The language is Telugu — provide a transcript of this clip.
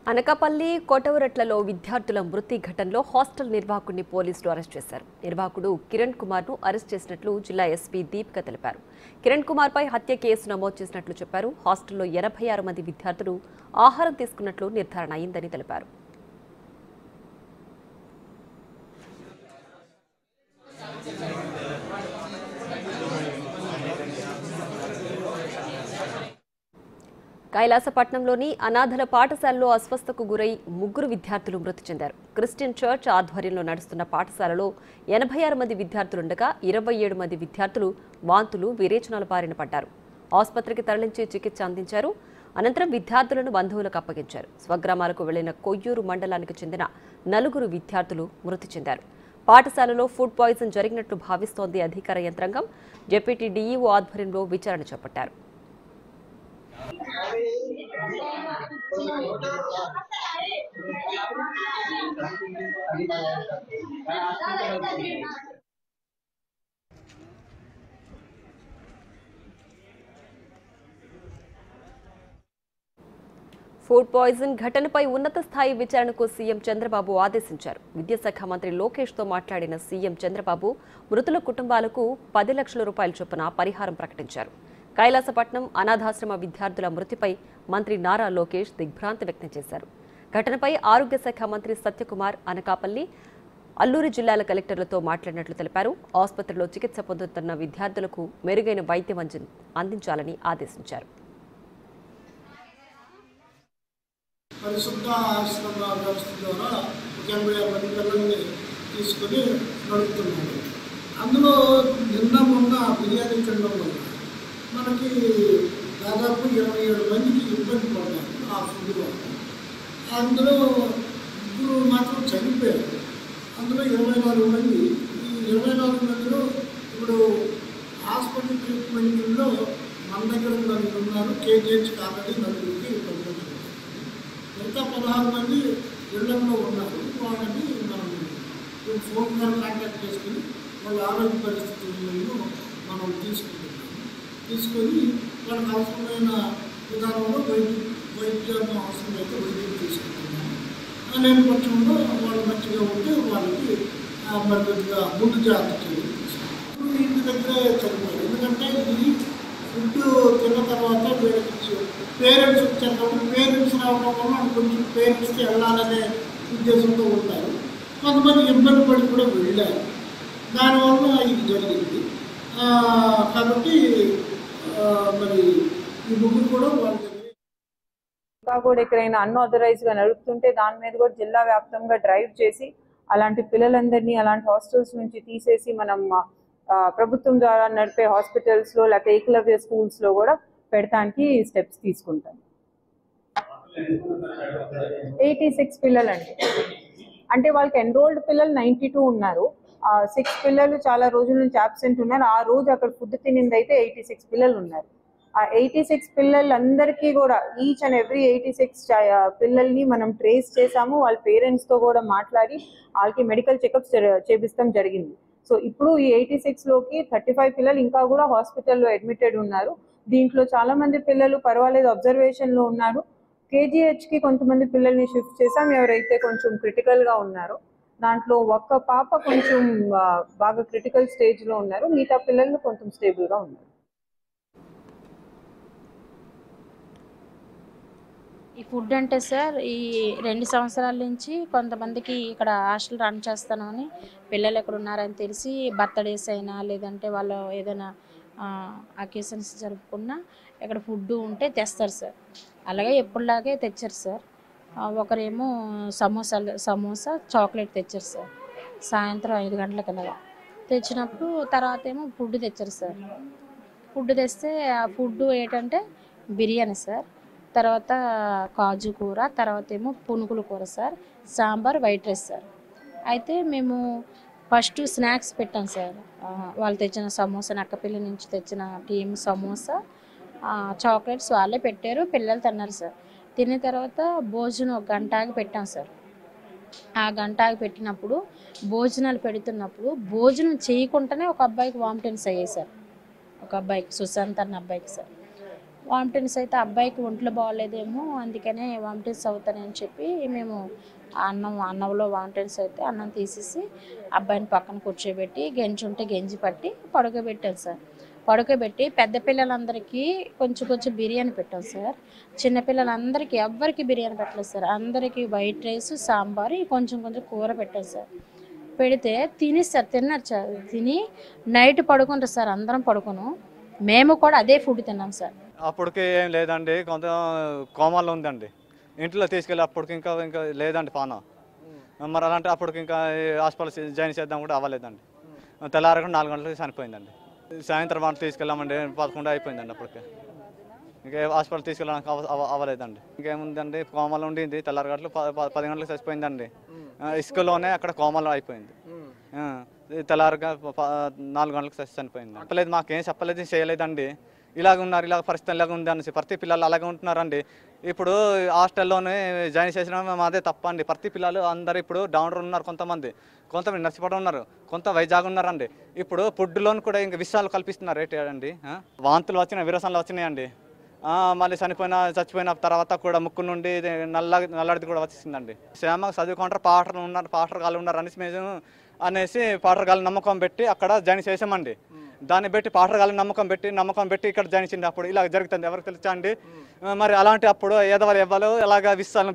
అనకాపల్లి కోటవరట్లలో విద్యార్థుల మృతి ఘటనలో హాస్టల్ నిర్వాహకుడిని పోలీసులు అరెస్ట్ చేశారు. నిర్వాహకుడు కిరణ్ కుమార్ ను అరెస్ట్ చేసినట్లు జిల్లా ఎస్పీ దీపిక తెలిపారు. కిరణ్ కుమార్ పై హత్య కేసు నమోదు చేసినట్లు చెప్పారు. హాస్టల్లో 86 మంది విద్యార్థులు ఆహారం తీసుకున్నట్లు నిర్ధారణ అయిందని తెలిపారు. కైలాసపట్నంలోని అనాథల పాఠశాలలో అస్వస్థకు గురై 3 విద్యార్థులు మృతి చెందారు. క్రిస్టియన్ చర్చ్ ఆధ్వర్యంలో నడుస్తున్న పాఠశాలలో 86 మంది విద్యార్థులుండగా 27 మంది విద్యార్థులు వాంతులు, విరేచనాల బారిన పడ్డారు. ఆసుపత్రికి తరలించి చికిత్స అందించారు. అనంతరం విద్యార్థులను బంధువులకు అప్పగించారు. స్వగ్రామాలకు వెళ్లిన కొయ్యూరు మండలానికి చెందిన 4 విద్యార్థులు మృతి చెందారు. పాఠశాలలో ఫుడ్ పాయిజన్ జరిగినట్లు భావిస్తోంది అధికార యంత్రాంగం. డిప్యూటీ డీఈఓ ఆధ్వర్యంలో విచారణ చేపట్టారు. ఫుడ్ పాయిజన్ ఘటనపై ఉన్నత స్థాయి విచారణకు సీఎం చంద్రబాబు ఆదేశించారు. విద్యాశాఖ మంత్రి లోకేష్ తో మాట్లాడిన సీఎం చంద్రబాబు మృతుల కుటుంబాలకు 10 లక్షల రూపాయల చొప్పున పరిహారం ప్రకటించారు. కైలాసపట్నం అనాథాశ్రమ విద్యార్థుల మృతిపై మంత్రి నారా లోకేష్ దిగ్భ్రాంతి వ్యక్తం చేశారు. ఘటనపై ఆరోగ్య శాఖ మంత్రి సత్యకుమార్ అనకాపల్లి, అల్లూరి జిల్లాల కలెక్టర్లతో మాట్లాడినట్లు తెలిపారు. ఆసుపత్రిలో చికిత్స పొందుతున్న విద్యార్థులకు మెరుగైన వైద్యం అందించాలని ఆదేశించారు. పరిశుద్ధ ఆశ్రమ వ్యవస్థ ద్వారా 86 మంది పిల్లల్ని తీసుకొని నడుపుతున్నాడు. అందులో నిన్న మొన్న బిర్యానీ తినడం వల్ల మనకి దాదాపు 27 మందికి ఇబ్బంది పడ్డారు ఆ ఫుడ్ వల్ల. అందులో 3 మాత్రం చనిపోయారు. అందులో 24 మంది. ఈ 24 మందిలో ఇప్పుడు హాస్పిటల్ ట్రీట్మెంట్లో మన దగ్గర 4 ఉన్నారు. కేజీహెచ్కి ఆల్రెడీ 4కి పంపించారు. మిగతా 16 మంది ఇళ్లలో ఉన్నారు. వాళ్ళని మనం ఫోన్ ద్వారా కాంటాక్ట్ చేసుకుని వాళ్ళ ఆరోగ్య పరిస్థితులను మనం తీసుకొని వాళ్ళకి అవసరమైన విధానంలో వైద్యాన్ని అవసరమైతే వైద్యం తీసుకుంటున్నాము. లేని పక్షంలో వాళ్ళు మంచిగా ఉంటే వాళ్ళకి మరి కొద్దిగా ముందు జాగ్రత్త ఇప్పుడు ఇంటి దగ్గరే చనిపోయారు. ఎందుకంటే ఇది ఫుడ్ తిన్న తర్వాత వీళ్ళకి పేరెంట్స్ వచ్చారు కాబట్టి పేరెంట్స్ రావడం వల్ల కొంచెం పేరెంట్స్కి వెళ్ళాలనే ఉద్దేశంతో ఉంటారు. కొంతమంది ఇబ్బంది పడి కూడా వెళ్ళారు. దానివల్ల ఇది జరిగింది. కాబట్టి మరి ఈ ముగ్గురు కూడా వాళ్ళు ఇంకా కూడా ఎక్కడైనా అన్ఆథరైజ్గా నడుపుతుంటే దాని మీద కూడా జిల్లా వ్యాప్తంగా డ్రైవ్ చేసి అలాంటి పిల్లలందరినీ అలాంటి హాస్టల్స్ నుంచి తీసేసి మనం ప్రభుత్వం ద్వారా నడిపే హాస్పిటల్స్లో లేకపోతే ఏకలవ్య స్కూల్స్లో కూడా పెడతానికి స్టెప్స్ తీసుకుంటాం. 86 పిల్లలండి. అంటే వాళ్ళకి ఎన్రోల్డ్ పిల్లలు 92 ఉన్నారు. 6 పిల్లలు చాలా రోజుల నుంచి అబ్సెంట్ ఉన్నారు. ఆ రోజు అక్కడ ఫుడ్ తినింది అయితే 86 పిల్లలు ఉన్నారు. ఆ 86 పిల్లలందరికీ కూడా ఈచ్ అండ్ ఎవ్రీ 86 పిల్లల్ని మనం ట్రేస్ చేసాము. వాళ్ళ పేరెంట్స్తో కూడా మాట్లాడి వాళ్ళకి మెడికల్ చెకప్స్ చేపిస్తాం జరిగింది. సో ఇప్పుడు ఈ 86లోకి 35 పిల్లలు ఇంకా కూడా హాస్పిటల్లో అడ్మిటెడ్ ఉన్నారు. దీంట్లో చాలా మంది పిల్లలు పర్వాలేదు అబ్జర్వేషన్లో ఉన్నారు. కేజీహెచ్కి కొంతమంది పిల్లల్ని షిఫ్ట్ చేసాం. ఎవరైతే కొంచెం క్రిటికల్గా ఉన్నారో దాంట్లో ఒక్క పాప కొంచెం బాగా క్రిటికల్ స్టేజ్లో ఉన్నారు. మిగతా పిల్లలు కొంచెం స్టేబుల్గా ఉన్నారు. ఈ ఫుడ్ అంటే సార్ ఈ 2 సంవత్సరాల నుంచి కొంతమందికి ఇక్కడ హాస్టల్ రన్ చేస్తానని పిల్లలు ఎక్కడ ఉన్నారని తెలిసి బర్త్డేస్ అయినా లేదంటే వాళ్ళు ఏదైనా అకేషన్స్ జరుపుకున్నా ఇక్కడ ఫుడ్ ఉంటే తెస్తారు సార్. అలాగే ఎప్పుడులాగే తెచ్చారు సార్. ఒకరేమో సమోసా చాక్లెట్ తెచ్చారు సార్. సాయంత్రం 5 గంటలకు అలాగా తెచ్చినప్పుడు తర్వాత ఏమో ఫుడ్ తెచ్చారు సార్. ఫుడ్ తెస్తే ఆ ఫుడ్ ఏంటంటే బిర్యానీ సార్, తర్వాత కాజు కూర, తర్వాత ఏమో పునుగుల కూర sir, sambar, white rice sir. అయితే మేము ఫస్ట్ స్నాక్స్ పెట్టాం సార్. వాళ్ళు తెచ్చిన సమోసా, నక్కపల్లి నుంచి తెచ్చిన టీమ్ సమోసా, చాక్లెట్స్ వాళ్ళే పెట్టారు. పిల్లలు తిన్నారు సార్. తిన్న తర్వాత భోజనం 1 గంట ఆగి పెట్టాం సార్. ఆ గంట ఆగి పెట్టినప్పుడు భోజనాలు పెడుతున్నప్పుడు భోజనం చేయకుండానే ఒక అబ్బాయికి వామిటింగ్స్ అయ్యాయి సార్. ఒక అబ్బాయికి, సుశాంత్ అన్న అబ్బాయికి సార్. వామిటింగ్స్ అయితే అబ్బాయికి ఒంట్లో బాగోలేదేమో, అందుకనే వామిటింగ్స్ అవుతానని చెప్పి మేము అన్నంలో వామిటింగ్స్ అయితే అన్నం తీసేసి అబ్బాయిని పక్కన కూర్చోబెట్టి గెంజి ఉంటే గెంజి పట్టి పడుకోబెట్టాను సార్. పడుకోబెట్టి పెద్ద పిల్లలందరికీ కొంచెం బిర్యానీ పెట్టాం సార్. చిన్నపిల్లలందరికీ ఎవ్వరికి బిర్యానీ పెట్టలేదు సార్. అందరికీ వైట్ రైస్, సాంబారు, కొంచెం కూర పెట్టాం సార్. పెడితే తిన్నారు సార్. తిని నైట్ పడుకుంటారు సార్, అందరం పడుకోను. మేము కూడా అదే ఫుడ్ తిన్నాం సార్. అప్పటికి ఏం లేదండి, కొంత కోమాలో ఉందండి. ఇంట్లో తీసుకెళ్ళి అప్పటికి ఇంకా లేదండి పానం. మరి అలాంటి అప్పటికి ఇంకా హాస్పిటల్ జాయిన్ చేద్దాం కూడా అవ్వలేదండి. తెల్లారకుండా 4 గంటలకు చనిపోయిందండి. సాయంత్రం వాళ్ళు తీసుకెళ్ళామండి, 11 అయిపోయిందండి. అప్పటికే ఇంకా హాస్పిటల్ తీసుకెళ్ళడానికి అవ్వలేదండి. ఇంకేముందండి, కోమాలో ఉండింది. తెల్లారి గంటలు 10 గంటలకు చచ్చిపోయిందండి. ఇసుకలోనే అక్కడ కోమాలో అయిపోయింది. తెల్లారిగా 4 గంటలకు చనిపోయింది. చెప్పలేదు, మాకేం చెప్పలేదు, చేయలేదండి. ఇలాగ ఉన్నారు, ఇలాగ పరిస్థితి ఇలాగ ఉంది అనేసి. ప్రతి పిల్లలు అలాగే ఉంటున్నారండి. ఇప్పుడు హాస్టల్లోనే జాయిన్ చేసిన మాదే తప్ప అండి. ప్రతి పిల్లలు అందరూ ఇప్పుడు డౌన్లో ఉన్నారు. కొంతమంది నర్సిపడ ఉన్నారు, కొంత వైజాగ్ ఉన్నారండి. ఇప్పుడు ఫుడ్లోని కూడా ఇంకా విషయాలు కల్పిస్తున్నారు ఏంటి అండి. వాంతులు వచ్చినాయి, విరసనలు వచ్చినాయండి. మళ్ళీ చచ్చిపోయిన తర్వాత కూడా ముక్కు నుండి నల్లడిది కూడా వచ్చిందండి. శ్యామ చదువుకుంటారు, పాటలు గాళ్ళు ఉన్నారు అనేసి పాటలు గాలి నమ్మకం పెట్టి అక్కడ జాయిన్ చేసామండి. దాన్ని బట్టి పాటలు గాలి నమ్మకం పెట్టి ఇక్కడ జాయిన్ చేసింది. అప్పుడు ఇలా జరుగుతుంది ఎవరికి తెలుసా అండి. మరి అలాంటి అప్పుడు ఎదవలు ఎలాగా విషయాలను